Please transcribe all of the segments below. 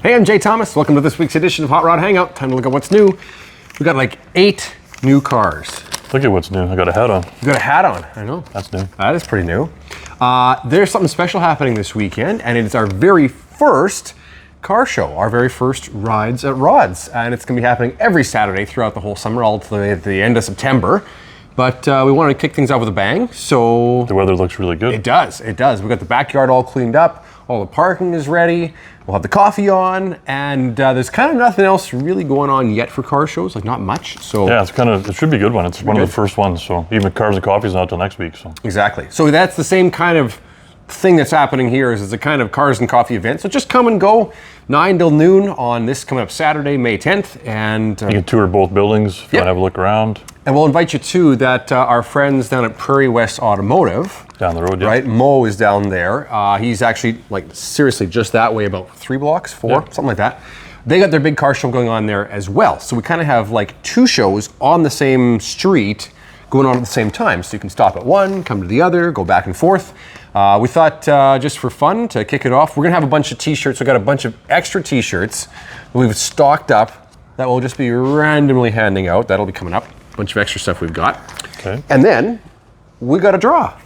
Hey, I'm Jay Thomas. Welcome to this week's edition of Hot Rod Hangout. Time to look at what's new. We got like 8 new cars. Look at what's new. I got a hat on. You got a hat on. I know. That's new. That is pretty new. There's something special happening this weekend, and it's our very first car show, our very first rides at Rods. And it's going to be happening every Saturday throughout the whole summer, all to the end of September. But we wanted to kick things off with a bang, so... The weather looks really good. It does, it does. We've got the backyard all cleaned up, all the parking is ready, we'll have the coffee on, and there's kind of nothing else really going on yet for car shows, like not much, so... Yeah, it should be a good one. It's one of the first ones, so even Cars and Coffee's not till next week, so... Exactly. So that's the same kind of thing that's happening here, is it's a kind of Cars and Coffee event, so just come and go, 9 till noon on this coming up Saturday, May 10th, and... you can tour both buildings if you want to have a look around. And we'll invite you to that our friends down at Prairie West Automotive. Down the road, yeah. Right, Mo is down there. He's actually, like, seriously just that way, about 3 blocks, 4, something like that. They got their big car show going on there as well. So we kind of have like 2 shows on the same street going on at the same time. So you can stop at one, come to the other, go back and forth. We thought just for fun to kick it off, we're gonna have a bunch of t-shirts. We got a bunch of extra t-shirts that we've stocked up that we'll just be randomly handing out. That'll be coming up. Bunch of extra stuff we've got. Okay. And then we got a draw.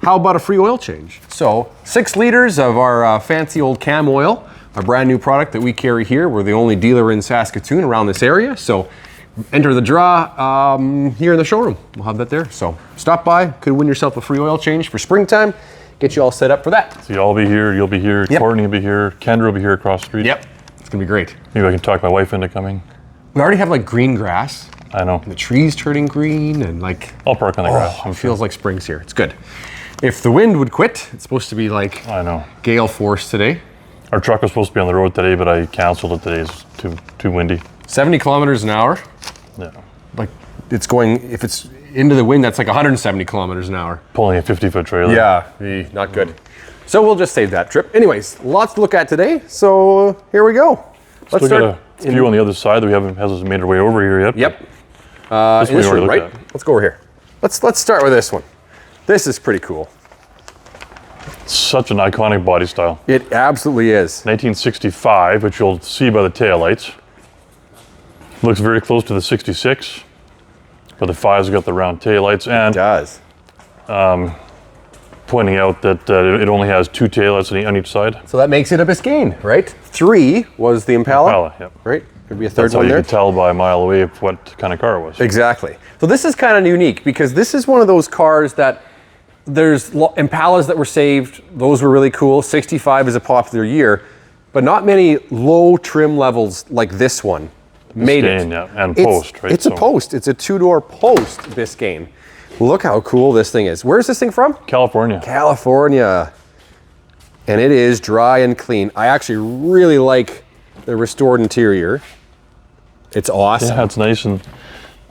How about a free oil change? So 6 liters of our fancy old CAMoil, our brand new product that we carry here. We're the only dealer in Saskatoon around this area. So enter the draw here in the showroom. We'll have that there. So stop by, could win yourself a free oil change for springtime. Get you all set up for that. So you'll be here, you'll be here, Courtney will be here, Kendra will be here across the street. Yep, it's gonna be great. Maybe I can talk my wife into coming. We already have like green grass. I know. And the trees turning green and like... I'll park on the grass. It feels like spring's here. It's good. If the wind would quit, it's supposed to be like I know. Gale force today. Our truck was supposed to be on the road today, but I canceled it today. It's too windy. 70 kilometers an hour. Yeah. Like it's going, if it's into the wind, that's like 170 kilometers an hour. Pulling a 50-foot trailer. Yeah, not good. So we'll just save that trip. Anyways, lots to look at today. So here we go. Let's Still start. got a few on the other side that we hasn't made our way over here yet. Yep. This This one one, right? Let's go over here. Let's start with this one. This is pretty cool. Such an iconic body style. It absolutely is. 1965, which you'll see by the taillights. Looks very close to the 66, but the 5's got the round taillights, and It does. pointing out that it only has 2 taillights on each side. So that makes it a Biscayne, right? 3 was the Impala. Impala, yep. Right? Could be a third That's how one you there. can tell by a mile away what kind of car it was. Exactly. So this is kind of unique because this is one of those cars that there's Impalas that were saved. Those were really cool. 65 is a popular year, but not many low trim levels like this one made it. Biscayne, yeah, and post, right? It's a post. It's a 2-door post Biscayne. Look how cool this thing is. Where's this thing from? California. California. And it is dry and clean. I actually really like the restored interior. It's awesome. Yeah, it's nice, and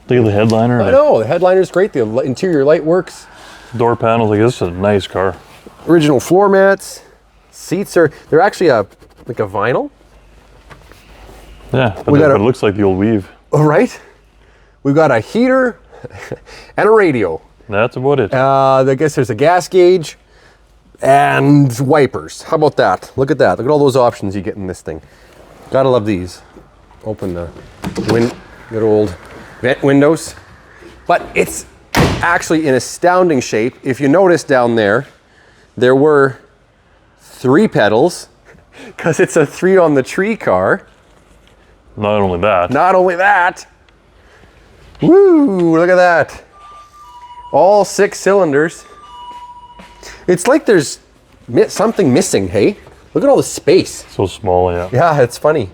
look at the headliner. I know, the headliner's great. The interior light works. Door panels, like this is a nice car. Original floor mats. Seats they're actually like a vinyl. Yeah, but it looks like the old weave. Oh, right? We've got a heater and a radio. That's about it. I guess there's a gas gauge and wipers. How about that? Look at that. Look at all those options you get in this thing. Gotta love these. Open the good old vent windows. But it's actually in astounding shape. If you notice down there were 3 pedals because it's a 3 on the tree car. Not only that. Not only that. Woo, look at that. All 6 cylinders. It's like there's something missing, hey? Look at all the space. So small, yeah. Yeah, it's funny.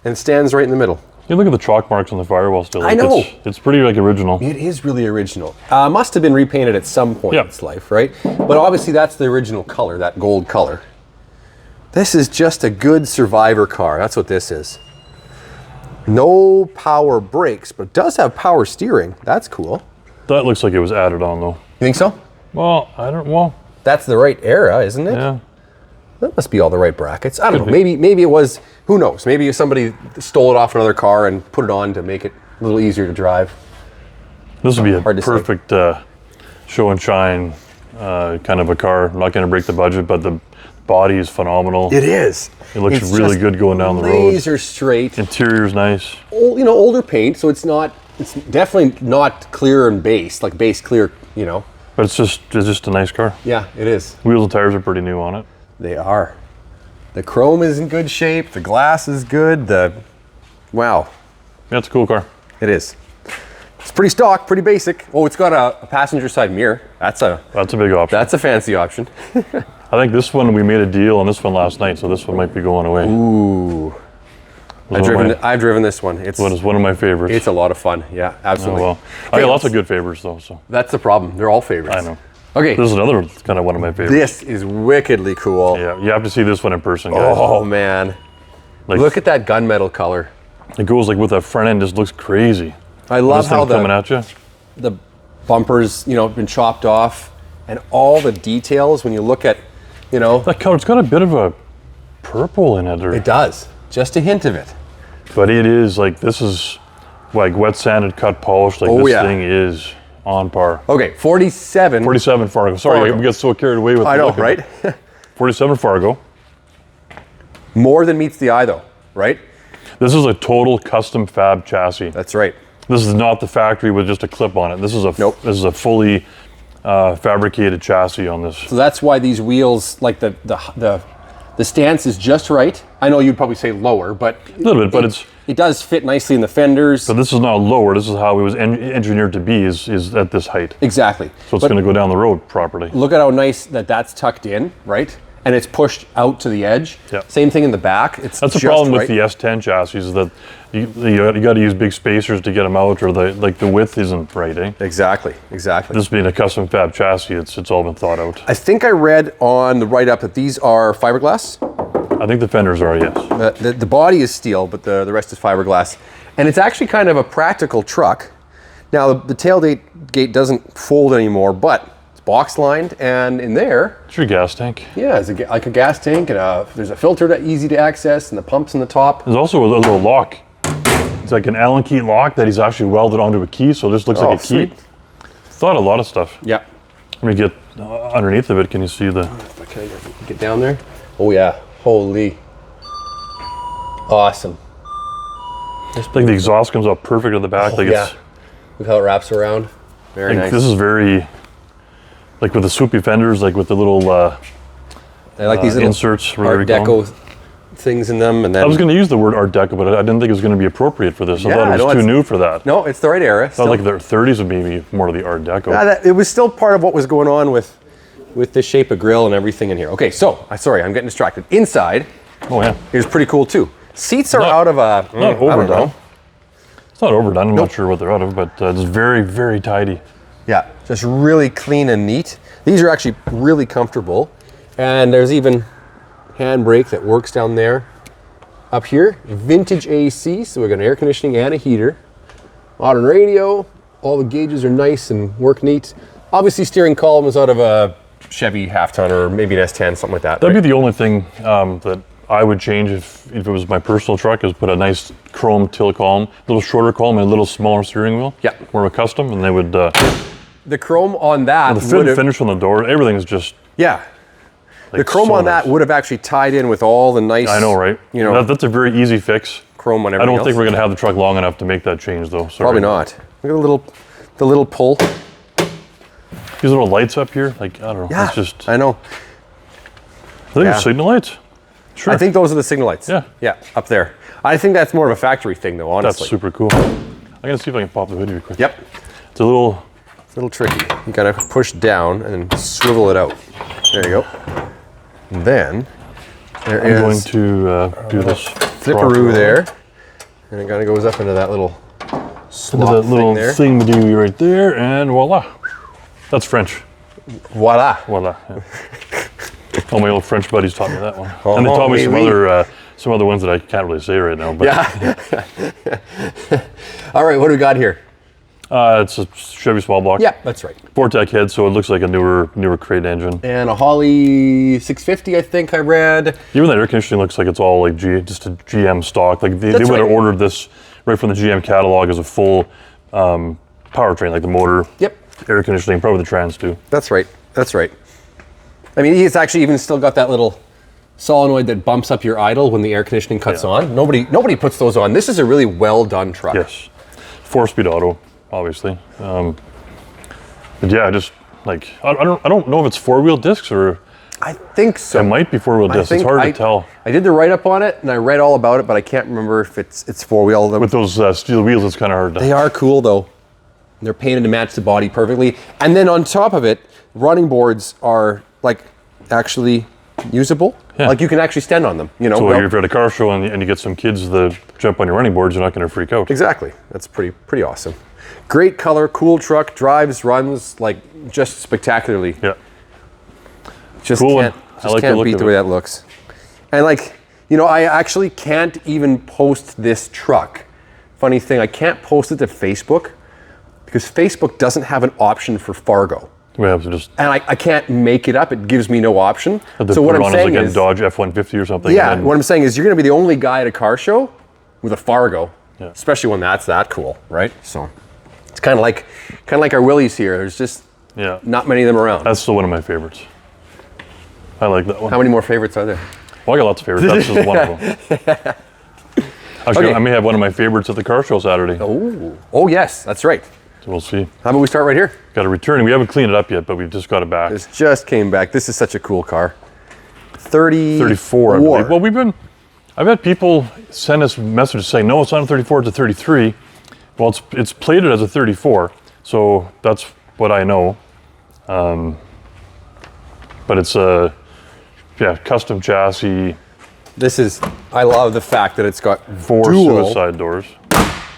And it stands right in the middle. You look at the chalk marks on the firewall still. I know. It's pretty like original. It is really original. Must have been repainted at some point in its life, right? But obviously that's the original color, that gold color. This is just a good survivor car. That's what this is. No power brakes, but it does have power steering. That's cool. That looks like it was added on though. You think so? Well, That's the right era, isn't it? yeah. That must be all the right brackets. I don't know. Maybe it was, who knows? Maybe somebody stole it off another car and put it on to make it a little easier to drive. This would be a Hard to say. perfect show and shine kind of a car. I'm not going to break the budget, but the body is phenomenal. It is. It looks It's really just good going down the road. Laser straight. Interior's nice. You know, older paint, so it's definitely not clear and base, like base clear, you know. But it's just a nice car. Yeah, it is. Wheels and tires are pretty new on it. They are. The chrome is in good shape. The glass is good. Wow. Yeah, it's a cool car. It is. It's pretty stock, pretty basic. Oh, it's got a passenger side mirror. That's a big option. That's a fancy option. I think this one, we made a deal on this one last night, so this one might be going away. Ooh. I've driven this one. It's one of my favorites. It's a lot of fun. Yeah, absolutely. Oh, well. I got lots of good favorites though. So that's the problem. They're all favorites. I know. Okay. This is another kind of one of my favorites. This is wickedly cool. Yeah, you have to see this one in person, guys. Oh man. Like, look at that gunmetal color. It goes like with that front end, just looks crazy. I love how coming at you. The bumpers, you know, been chopped off, and all the details when you look at, you know, that color. It's got a bit of a purple in it. It does, just a hint of it. But it is like, this is like wet sanded, cut, polished. Like this thing is on par. Okay, 47. 47 Fargo. Sorry, Fargo. we get so carried away with. I know, right? 47 Fargo. More than meets the eye, though, right? This is a total custom fab chassis. That's right. This is not the factory with just a clip on it. This is a This is a fully fabricated chassis on this. So that's why these wheels, like the stance is just right. I know you'd probably say lower, but a little bit, but it does fit nicely in the fenders. But this is not lower. This is how it was engineered to be. Is at this height. Exactly. So it's going to go down the road properly. Look at how nice that's tucked in, right? And it's pushed out to the edge. Yeah. Same thing in the back. That's the problem with the S10 chassis, is that you got to use big spacers to get them out, or the width isn't right, eh? Exactly. This being a custom fab chassis, it's all been thought out. I think I read on the write-up that these are fiberglass. I think the fenders are, yes. The body is steel, but the rest is fiberglass. And it's actually kind of a practical truck. Now, the tailgate doesn't fold anymore, but box lined, and in there it's your gas tank. Yeah, it's like a gas tank, and there's a filter that's easy to access, and the pumps in the top. There's also a little lock. It's like an Allen key lock that he's actually welded onto a key, so this looks like a key. Thought a lot of stuff. Yeah. Let me get underneath of it. Can you see the? If I can get down there. Oh yeah, holy, awesome. Like the exhaust comes up perfect at the back. Like yeah. Look how it wraps around. Very nice. This is very. Like with the swoopy fenders, like with the little I like these little inserts, Art Deco things in them, and then I was going to use the word Art Deco, but I didn't think it was going to be appropriate for this. I thought it was too new for that. No, it's the right era. I like the 30s would be more of the Art Deco. It was still part of what was going on with the shape of grill and everything in here. Okay, so sorry, I'm getting distracted. Inside, is pretty cool too. Seats are out of a not overdone. It's not overdone. I'm not sure what they're out of, but it's very, very tidy. Yeah, just really clean and neat. These are actually really comfortable. And there's even handbrake that works down there. Up here, vintage AC, so we've got an air conditioning and a heater. Modern radio, all the gauges are nice and work neat. Obviously steering column is out of a Chevy half-ton or maybe an S10, something like that. That'd be the only thing that I would change if it was my personal truck, is put a nice chrome tilt column, a little shorter column and a little smaller steering wheel. Yeah. More of a custom, and they would... the chrome on that... The fit and finish on the door, everything is just... Yeah. Like the chrome on that would have actually tied in with all the nice... I know, right? You know, that's a very easy fix. Chrome on everything I don't think we're going to have the truck long enough to make that change, though. Sorry. Probably not. Look at the little pull. These little lights up here, like, I don't know. Yeah, it's just... I know. I think it's signal lights. Sure. I think those are the signal lights. Yeah. Yeah, up there. I think that's more of a factory thing, though, honestly. That's super cool. I'm going to see if I can pop the hood here quick. Yep. It's a little tricky. You gotta push down and then swivel it out. There you go. And then I'm going to do this flipperoo there, and it kind of goes up into that little slot little thing there. thingy right there, and voila. That's French. Voila. Voila. Yeah. All my old French buddies taught me that one, and they taught me some other ones that I can't really say right now. But yeah. All right, what do we got here? It's a Chevy small block. Yeah, that's right. Vortec head, so it looks like a newer crate engine. And a Holley 650, I think I read. Even that air conditioning looks like it's all like just a GM stock. Like they would have ordered this right from the GM catalog as a full powertrain, like the motor, air conditioning, probably the trans too. That's right. That's right. I mean, he's actually even still got that little solenoid that bumps up your idle when the air conditioning cuts on. Nobody puts those on. This is a really well done truck. Yes, 4-speed auto, obviously. But yeah, just like I don't know if it's 4-wheel discs or. I think so. It might be 4-wheel discs. It's hard to tell. I did the write-up on it, and I read all about it, but I can't remember if it's 4-wheel. With those steel wheels, it's kind of hard to... They are cool, though. They're painted to match the body perfectly. And then on top of it, running boards are, like, actually usable. Yeah. Like, you can actually stand on them, you know. So if you're at a car show and you get some kids that jump on your running boards, you're not going to freak out. Exactly. That's pretty awesome. Great color, cool truck, drives, runs, like, just spectacularly. Yeah. Just cool can't beat the way that looks. And like, you know, I actually can't even post this truck. Funny thing, I can't post it to Facebook because Facebook doesn't have an option for Fargo. We have to just... And I can't make it up. It gives me no option. So what I'm saying is... Like a Dodge F-150 or something. Yeah, what I'm saying is you're going to be the only guy at a car show with a Fargo, especially when that's that cool, right? So it's kind of like our Willys here. There's just not many of them around. That's still one of my favorites. I like that one. How many more favorites are there? Well, I got lots of favorites. That's just one of them. Actually, I may have one of my favorites at the car show Saturday. Oh yes, that's right. So we'll see. How about we start right here? Got a return. We haven't cleaned it up yet, but we've just got it back. This just came back. This is such a cool car. 34, I believe. Well, I've had people send us messages saying, no, it's not a 34, it's a 33. Well, it's plated as a 34, so that's what I know. But it's a custom chassis. I love the fact that it's got 4 suicide doors.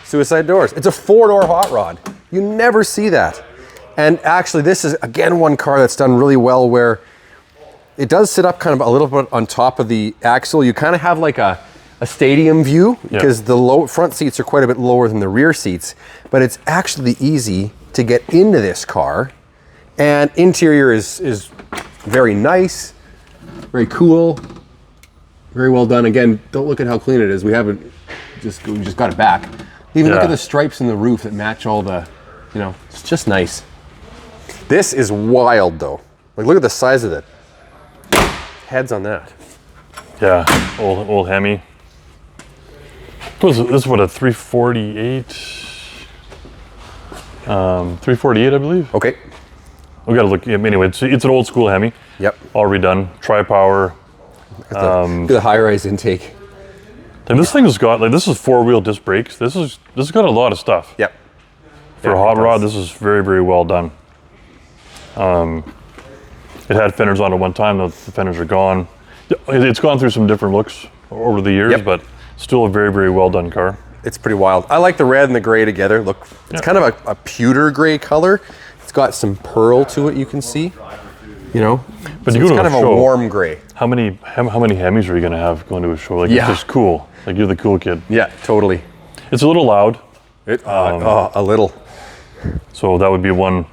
Suicide doors. It's a 4-door hot rod. You never see that. And actually, this is, again, one car that's done really well where it does sit up kind of a little bit on top of the axle. You kind of have like a stadium view because the front seats are quite a bit lower than the rear seats. But it's actually easy to get into this car. And interior is very nice, very cool, very well done. Again, don't look at how clean it is. We just got it back. Even look at the stripes in the roof that match all the, you know, it's just nice. This is wild though. Like look at the size of it. Heads on that. Yeah, old Hemi. This is what, a 348? 348, I believe. Okay. We gotta look. Anyway, it's an old school Hemi. Yep. All redone. Tri-power. Look at the high-rise intake. And this thing has got this is 4-wheel disc brakes. This has got a lot of stuff. Yep. For a hot rod, this is very, very well done. It had fenders on it one time. The fenders are gone. It's gone through some different looks over the years, but still a very, very well done car. It's pretty wild. I like the red and the gray together. Look, it's kind of a pewter gray color. It's got some pearl to it, you can see. You know, but so you go it's to kind a of show, a warm gray. How many Hemis are you going to have going to a show? Like it's just cool. Like you're the cool kid. Yeah, totally. It's a little loud. A little. So that would be one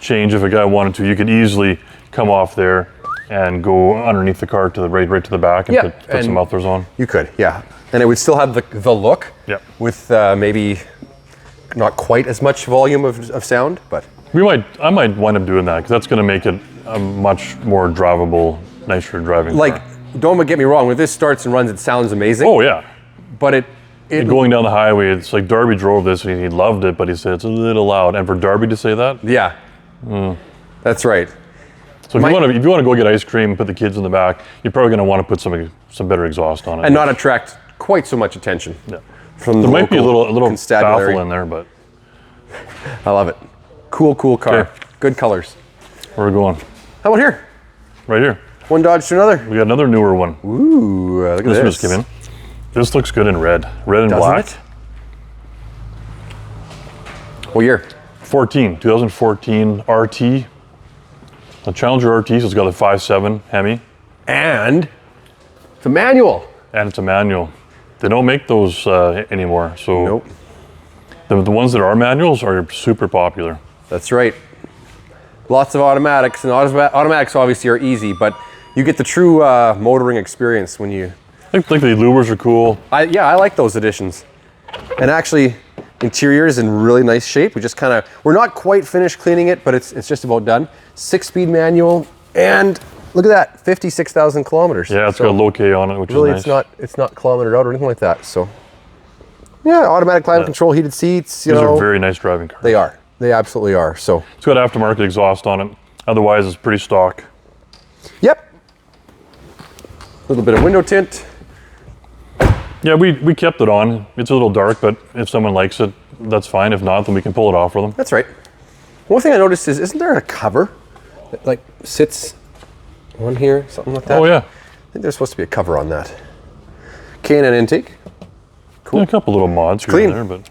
change. If a guy wanted to, you could easily come off there and go underneath the car to the right to the back and put some mufflers on. You could, yeah. And it would still have the look with maybe not quite as much volume of sound, but. I might wind up doing that because that's going to make it a much more drivable, nicer driving car. Don't get me wrong, when this starts and runs, it sounds amazing. Oh yeah. But it going down the highway, it's like Darby drove this and he loved it, but he said it's a little loud. And for Darby to say that? Yeah. That's right. So if you want to go get ice cream, put the kids in the back, you're probably going to want to put some better exhaust on it. And not attract quite so much attention. Yeah. From there might be a little baffle in there, but. I love it. Cool car. Okay. Good colors. Where are we going? How about here? Right here. One Dodge to another. We got another newer one. Ooh, look at this. This just came in. This looks good in red. Red and black. What year? 2014 RT. A Challenger RT, so it's got a 5.7 Hemi. And it's a manual. They don't make those anymore. So nope. The ones that are manuals are super popular. That's right. Lots of automatics, and automatics obviously are easy, but you get the true motoring experience when you. I think the lubers are cool. I like those additions. And actually, interior is in really nice shape. We're not quite finished cleaning it, but it's just about done. 6-speed manual, and Look at that, 56,000 kilometers. Yeah, it's got a low K on it, which really is nice. it's not kilometered out or anything like that. So yeah, automatic climate control, heated seats. These are very nice driving cars. They are. They absolutely are. So it's got aftermarket exhaust on it. Otherwise, it's pretty stock. Yep. A little bit of window tint. Yeah, we kept it on. It's a little dark, but if someone likes it, that's fine. If not, then we can pull it off for them. That's right. One thing I noticed is, isn't there a cover that like sits on here, something like that? Oh yeah. I think there's supposed to be a cover on that. K&N intake. Cool. Yeah, a couple little mods here clean. and there, but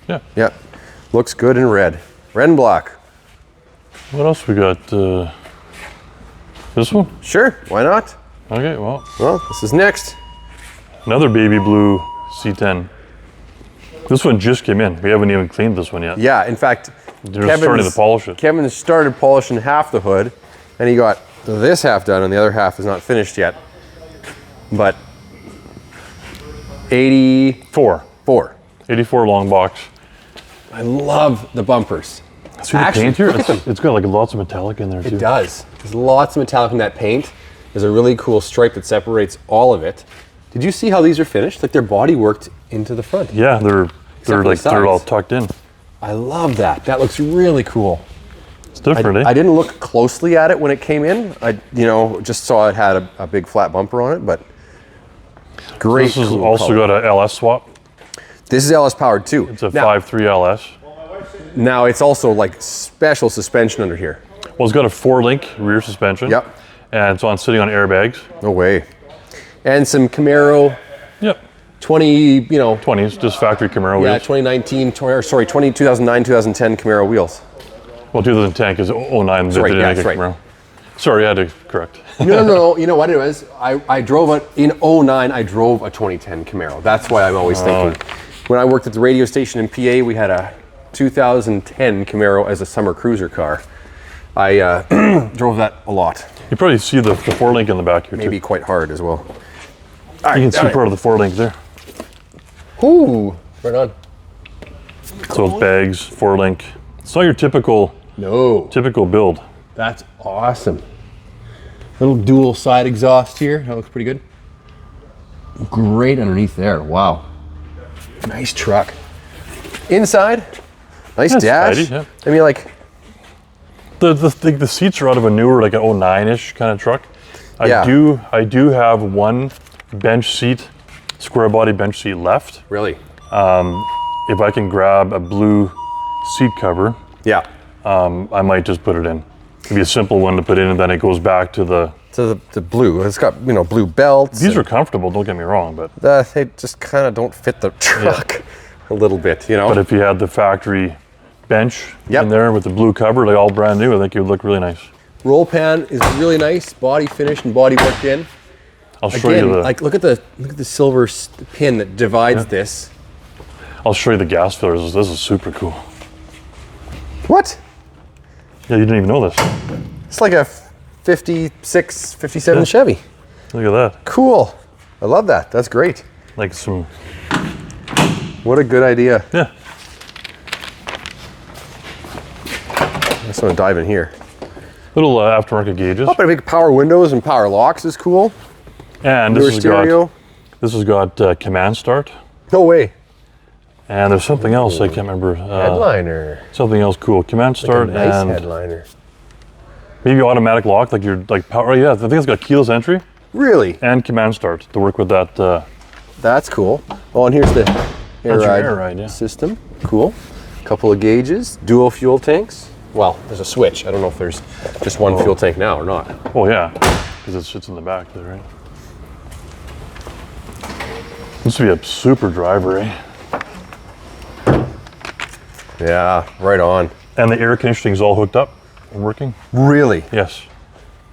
yeah. Yeah. Looks good in red. Red and black. What else we got? This one? Sure, why not? Okay, well, this is next. another baby blue C10. This one just came in. We haven't even cleaned this one yet. Yeah, in fact, They're starting to polish it. Kevin started polishing half the hood, and he got this half done, and the other half is not finished yet. But 84. 84 long box. I love the bumpers. See the paint here? It's got like lots of metallic in there too. It does. There's lots of metallic in that paint. There's a really cool stripe that separates all of it. Did you see how these are finished? Like they're body worked into the front. Yeah, they're all tucked in. I love that. That looks really cool. It's different, I didn't look closely at it when it came in. I just saw it had a big flat bumper on it, but great. So this has also got a LS swap. This is LS powered too. It's a 5.3 LS. Now it's also like special suspension under here. Well, it's got a 4-link rear suspension. Yep. And it's on sitting on airbags. No way. And some Camaro. Yep. 20s, just factory Camaro yeah, wheels. 2009, 2010 Camaro wheels. Well, 2010 because 09 they didn't make a Camaro. Sorry, I had to correct. No. You know what it was? I drove it in 09. I drove a 2010 Camaro. That's why I'm always thinking. When I worked at the radio station in PA, we had a 2010 Camaro as a summer cruiser car. I drove that a lot. You probably see the 4-link in the back here Maybe too. quite hard as well. You can see part of the 4-link there. Ooh, right on. So it's bags, 4-link. It's not your typical build. That's awesome. Little dual side exhaust here. That looks pretty good. Great underneath there. Wow. Nice truck. Inside, nice dash. Tidy, yeah. I mean, like the seats are out of a newer, like an 09-ish kind of truck. I do have one bench seat, square body bench seat left. Really? If I can grab a blue seat cover, yeah, I might just put it in. It'd be a simple one to put in, and then it goes back to the blue. It's got blue belts. These are comfortable. Don't get me wrong, but they just kind of don't fit the truck a little bit, But if you had the factory bench in there with the blue cover, like all brand new, I think it would look really nice. Roll pan is really nice, body finished and body worked in. I'll show you the look at the silver pin that divides this. I'll show you the gas fillers. This is super cool. What? Yeah, you didn't even know this. It's like a 56, 57 Chevy. Look at that. Cool. I love that. That's great. Like some. What a good idea. Yeah. I just want to dive in here. Little aftermarket gauges. Oh, but big power windows and power locks is cool. And this has got command start. No way. And there's something else I can't remember. Headliner. Something else cool. Command start nice and headliner. maybe automatic lock, like your power. Yeah, I think it's got keyless entry. Really? And command start to work with that. That's cool. Oh, and here's the air ride system. Cool. Couple of gauges. Dual fuel tanks. Well, there's a switch. I don't know if there's just one fuel tank now or not. Oh yeah, because it sits in the back there, right? This would be a super driver, eh? Yeah, right on. And the air conditioning is all hooked up and working? Really? Yes.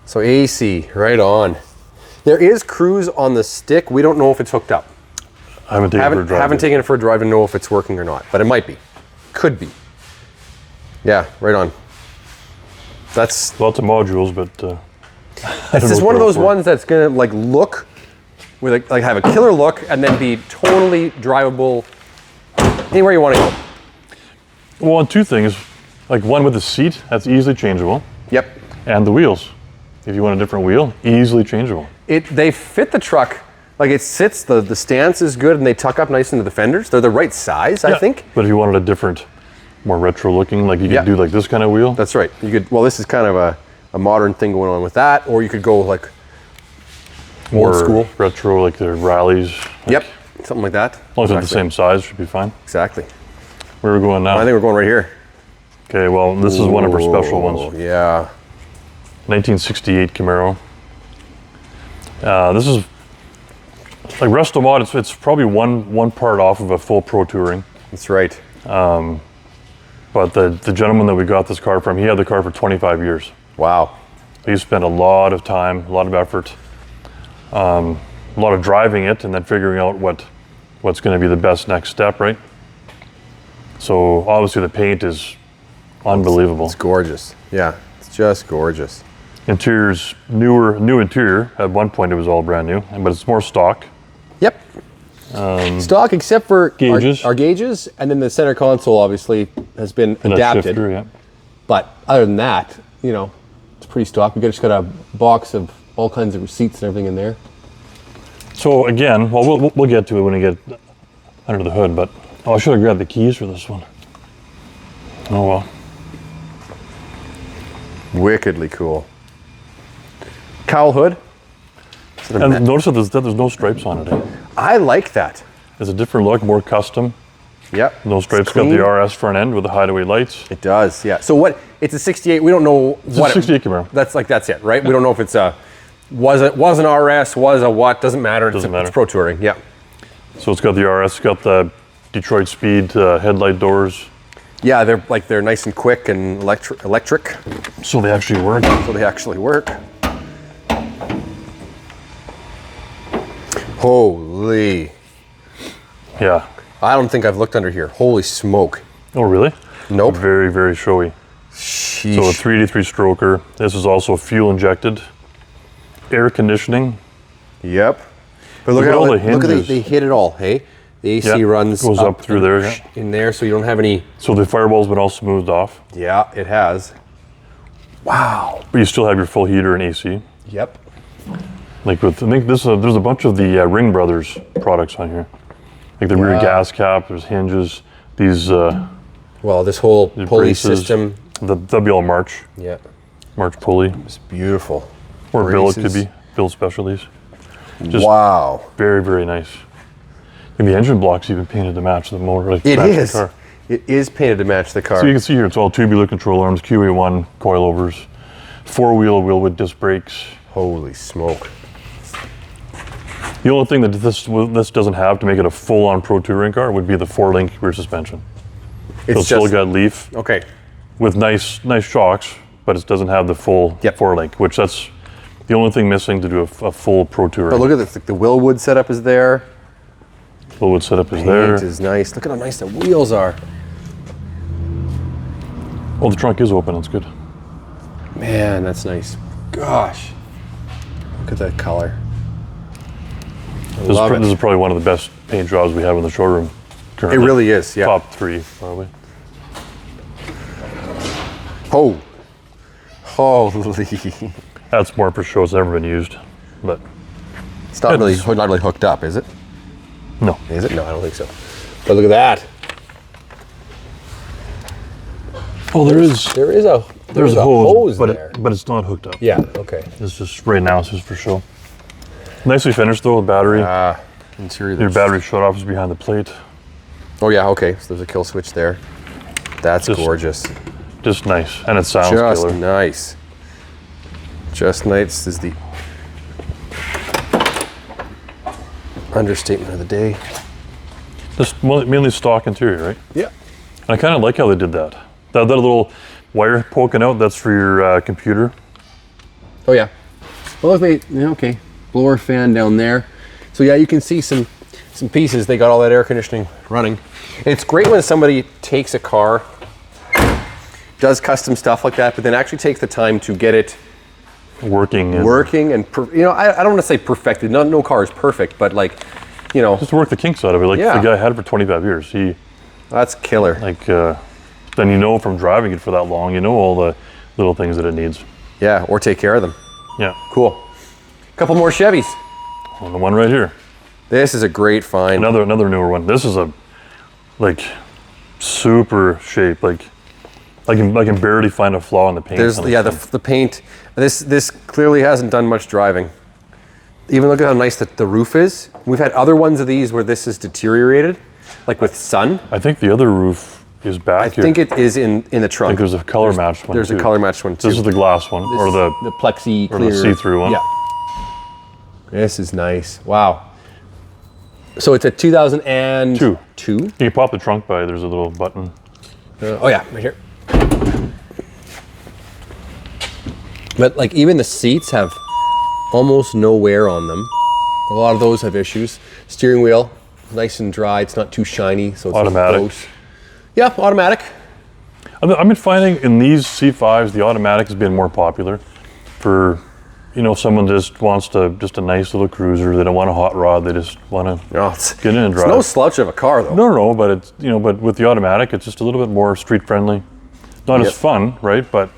So AC, right on. There is cruise on the stick. We don't know if it's hooked up. I haven't taken it for a drive. Haven't taken it for a drive to know if it's working or not, but it might be. Could be. Yeah, right on. That's lots of modules, but it's just one of those ones that's gonna look with like have a killer look and then be totally drivable anywhere you want to go. Well, and two things, like one with the seat, that's easily changeable. Yep. And the wheels. if you want a different wheel, easily changeable. They fit the truck. Like it sits, the stance is good, and they tuck up nice into the fenders. They're the right size, I think. But if you wanted a different, more retro looking, like you could do like this kind of wheel. That's right. You could. Well, this is kind of a modern thing going on with that, or you could go like old school retro, like the rallies. Yep, something like that. As long as they're the same size, should be fine. Exactly. Where are we going now? I think we're going right here. Okay, well, this is one of our special ones. Yeah. 1968 Camaro. This is like Resto Mod. It's probably one part off of a full Pro Touring. That's right. But the gentleman that we got this car from, he had the car for 25 years. Wow. He spent a lot of time, a lot of effort, a lot of driving it, and then figuring out what's going to be the best next step, right? So obviously the paint is unbelievable. It's gorgeous. Yeah, it's just gorgeous. Interior's new interior. At one point it was all brand new, but it's more stock. Yep. Stock except for gauges. Our gauges, and then the center console obviously has been adapted. Shifter, yeah. But other than that, you know, it's pretty stock. We just got a box of all kinds of receipts and everything in there. So again, well, we'll get to it when we get under the hood, but I should have grabbed the keys for this one. Oh well. Wickedly cool. Cowl hood. And notice that there's no stripes on it. Eh? I like that. It's a different look, more custom. Yep. No stripes. Got the RS front end with the hideaway lights. It does, yeah. So what? It's a '68. We don't know what. It's a '68 Camaro. That's it, right? Yeah. We don't know if it's was an RS, was a what? Doesn't matter. It's Pro Touring. Yeah. So it's got the RS. It's got the Detroit Speed headlight doors. Yeah, they're nice and quick and electric. So they actually work. Holy. Yeah. I don't think I've looked under here. Holy smoke. Oh, really? Nope. Very, very showy. Sheesh. So a 383 stroker. This is also fuel injected. Air conditioning. Yep. But look at they hit it all, hey? The AC runs goes up through there. In there, so you don't have any. So the firewall's been all smoothed off. Yeah, it has. Wow. But you still have your full heater and AC. Yep. Like with, I think there's a bunch of the Ring Brothers products on here. Like the rear gas cap, there's hinges, these. Well, this whole pulley braces, system. That'd be all March. Yeah. March pulley. It's beautiful. Or Bill, it could be. Bill Specialties. Just wow. Very, very nice. And the engine block's even painted to match the motor. Like it is. The car. It is painted to match the car. So you can see here, it's all tubular control arms, QA1 coilovers, four-wheel wheel-wood disc brakes. Holy smoke. The only thing that this doesn't have to make it a full-on Pro Touring car would be the 4-link rear suspension. It's still got leaf. Okay. With nice shocks, but it doesn't have the full 4-link, which that's the only thing missing to do a full Pro Touring. But look at this, like the Willwood setup is there. Willwood setup is there. Paint is nice. Look at how nice the wheels are. Well, the trunk is open, that's good. Man, that's nice. Gosh. Look at that color. This is probably one of the best paint jobs we have in the showroom currently. It really is, yeah. Top 3, probably. Oh. Holy. That's more for show. It's never been used, but it's not really hooked up, is it? No. Is it? No, I don't think so. But look at that. Oh, there's a hose there. But it's not hooked up. Yeah. Okay. It's just right now. It's just for show. Nicely finished though. The battery. Interior. Your battery shut-off is behind the plate. Oh yeah. Okay. So there's a kill switch there. That's gorgeous. Just nice, and it sounds just killer. Nice. Just nice is the understatement of the day. Just mainly stock interior, right? Yeah. And I kind of like how they did that. That little wire poking out, that's for your computer. Oh yeah. Well, okay. Blower fan down there. So yeah, you can see some pieces. They got all that air conditioning running. And it's great when somebody takes a car, does custom stuff like that, but then actually takes the time to get it working and I don't want to say perfected. No car is perfect, but just work the kinks out of it. Like the guy had it for 25 years. That's killer. Like then from driving it for that long, all the little things that it needs. Yeah, or take care of them. Yeah. Cool. Couple more Chevys. And the one right here. This is a great find. Another newer one. This is a like super shape. Like I can barely find a flaw in the paint. The paint. This clearly hasn't done much driving. Even look at how nice the roof is. We've had other ones of these where this is deteriorated, like with sun. I think the other roof is back here. I think it is in the trunk. I think there's a color matched one. There's a color matched one too. This is the glass one, or the plexi or clear. the see-through one. Yeah. This is nice. Wow. So it's a 2002. You can pop the trunk by. There's a little button. Oh yeah, right here. But like even the seats have almost no wear on them. A lot of those have issues. Steering wheel, nice and dry. It's not too shiny, so it's automatic. Gross. Yeah, automatic. I've been finding in these C5s, the automatic has been more popular for, if someone just wants just a nice little cruiser. They don't want a hot rod. They just want to get in and drive. It's no slouch of a car though. No, but it's but with the automatic, it's just a little bit more street friendly. Not as fun, right? But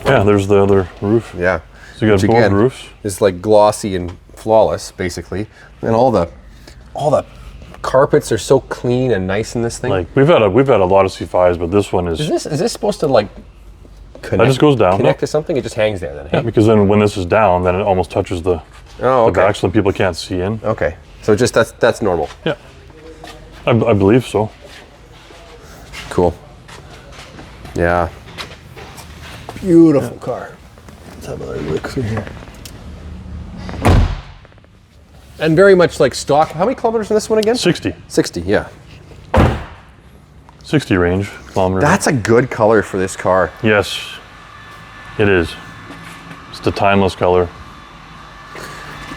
yeah, there's the other roof. Yeah. So you got both roofs. It's like glossy and flawless, basically, and all the carpets are so clean and nice in this thing. Like we've had a lot of C5s, but this one is. Is this supposed to like connect? That just goes down. Connect to something? It just hangs there then. Hey? Yeah, because then when this is down, then it almost touches the back, so people can't see in. Okay, so just that's normal. Yeah, I believe so. Cool. Yeah. Beautiful car. Let's have a look through here. And very much like stock. How many kilometers in this one again? 60. 60, yeah. 60 range kilometers. That's a good color for this car. Yes, it is. It's the timeless color.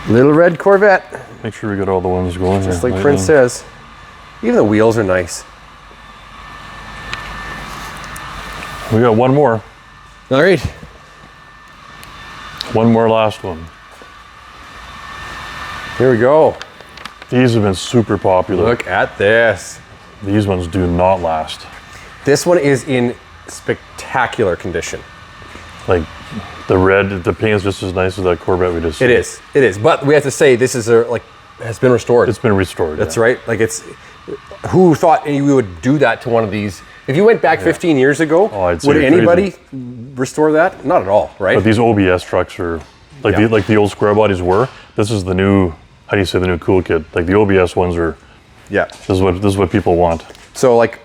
Little red Corvette. Make sure we got all the ones going. Just like Prince says. Even the wheels are nice. We got one more. All right. One more last one. Here we go. These have been super popular. Look at this. These ones do not last. This one is in spectacular condition. Like the red, the paint is just as nice as that Corvette we just saw. It is. But we have to say this is has been restored. It's been restored. That's right. Like who thought we would do that to one of these? If you went back 15 years ago, would anybody restore that? Not at all, right? But these OBS trucks are like the old square bodies were. This is the new, how do you say, the new cool kid? Like the OBS ones are. Yeah. This is what people want. So like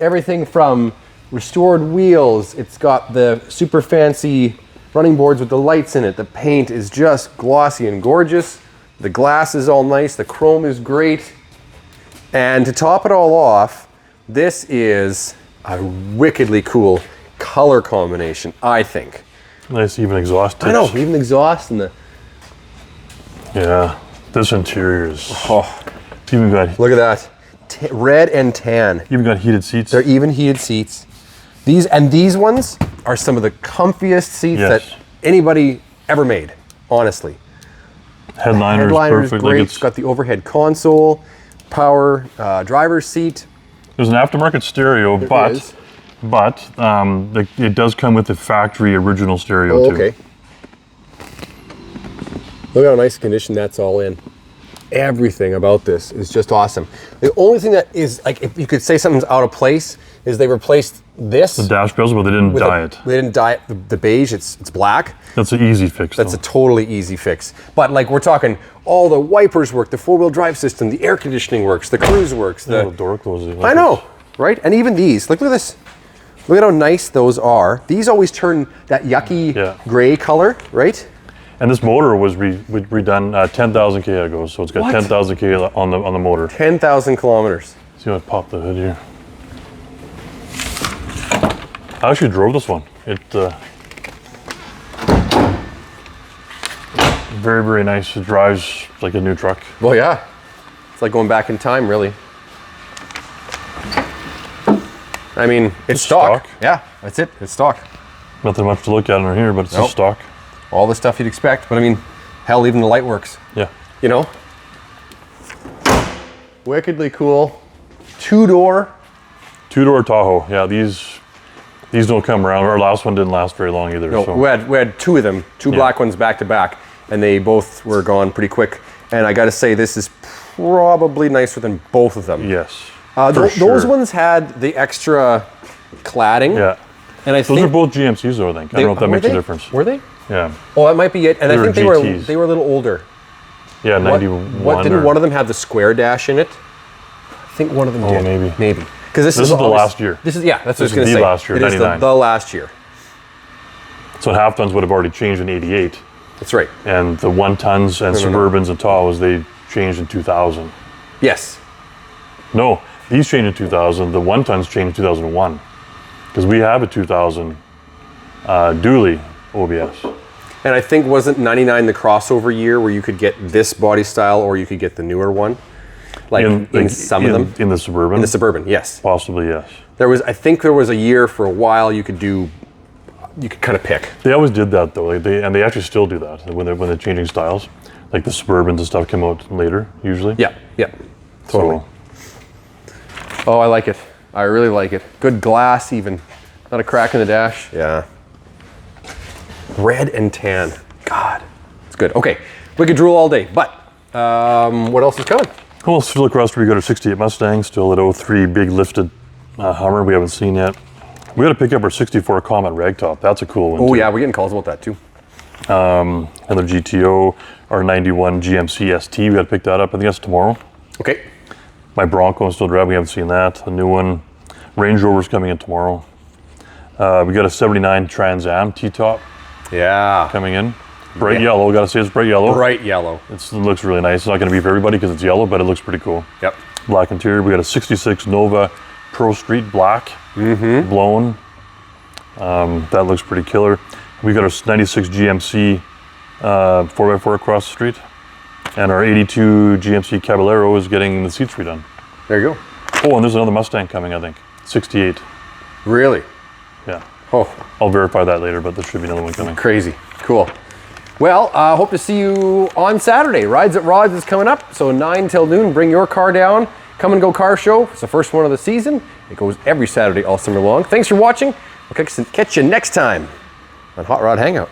everything from restored wheels, it's got the super fancy running boards with the lights in it. The paint is just glossy and gorgeous. The glass is all nice. The chrome is great. And to top it all off, this is a wickedly cool color combination, I think. Nice even exhaust tips. I know, even exhaust and the... Yeah, this interior is... Oh. It's even got... Look at that. Red and tan. Even got heated seats. They're even heated seats. These ones are some of the comfiest seats that anybody ever made, honestly. Headliner's perfect. Great. It's got the overhead console, power driver's seat. There's an aftermarket stereo, but it does come with the factory original stereo too. Okay. Look how nice condition that's all in. Everything about this is just awesome. The only thing that is, like, if you could say something's out of place, is they replaced this. The dash bezel, but they didn't dye it. They didn't dye it. The beige, it's black. That's an easy fix. That's a totally easy fix. But like we're talking, all the wipers work, the four-wheel drive system, the air conditioning works, the cruise works. The door closes. I know, right? And even these, look at this. Look at how nice those are. These always turn that yucky gray color, right? And this motor was redone 10,000 K ago, so it's got 10,000 K on the motor. 10,000 kilometers. See if I pop the hood here. I actually drove this one. It very, very nice. It drives like a new truck. Well, yeah. It's like going back in time, really. I mean, it's stock. Yeah, that's it. It's stock. Nothing much to look at in here, but it's just stock. All the stuff you'd expect, but I mean, hell, even the light works. Yeah. You know? Wickedly cool. Two-door Tahoe. Yeah, these These don't come around. Our last one didn't last very long either. No, so. we had two of them, two black ones back to back, and they both were gone pretty quick. And I got to say, this is probably nicer than both of them. Yes. Those ones had the extra cladding. Yeah. And I Those are both GMCs though, I think. I don't know if that makes a difference. Were they? Yeah. Oh, that might be it. And I think they were a little older. Yeah, 91. What didn't one of them have the square dash in it? I think one of them did. Maybe. Maybe. Because this is the last year. This is that's what I was going to the say. Last year, it 99. is the last year. So half tons would have already changed in '88. That's right. And the 1 tons and Suburbans and Tahoes, they changed in 2000. Yes. No, these changed in 2000. The 1 tons changed in 2001. Because we have a 2000 dually OBS. And I think wasn't 99 the crossover year where you could get this body style or you could get the newer one? In some of them? In the Suburban? In the Suburban, yes. Possibly, yes. I think there was a year for a while you could kind of pick. They always did that though, and they actually still do that when they're changing styles. Like the Suburbans and stuff come out later, usually. Yeah, totally. Oh, I like it. I really like it. Good glass even. Not a crack in the dash. Yeah. Red and tan. God, it's good. Okay, we could drool all day, but what else is coming? Well, still across we got our 68 Mustang, still at 03 big lifted Hummer we haven't seen yet. We got to pick up our 64 Comet ragtop. That's a cool one. Oh yeah, we're getting calls about that too. Another GTO, our 91 GMC ST. We got to pick that up. I think that's tomorrow. Okay. My Bronco is still driving. We haven't seen that. The new one. Range Rover's coming in tomorrow. We got a 79 Trans Am T-top. Yeah. Coming in. Bright yellow. Got to say it's bright yellow. Bright yellow. It looks really nice. It's not going to be for everybody because it's yellow, but it looks pretty cool. Yep. Black interior. We got a 66 Nova Pro Street black. Blown. That looks pretty killer. We got our 96 GMC 4x4 across the street. And our 82 GMC Caballero is getting the seats redone. There you go. Oh, and there's another Mustang coming, I think. 68. Really? Yeah. Oh. I'll verify that later, but there should be another one coming. Crazy. Cool. Well, hope to see you on Saturday. Rides at Rods is coming up, so 9 till noon. Bring your car down. Come and Go Car Show. It's the first one of the season. It goes every Saturday all summer long. Thanks for watching. We'll catch you next time on Hot Rod Hangout.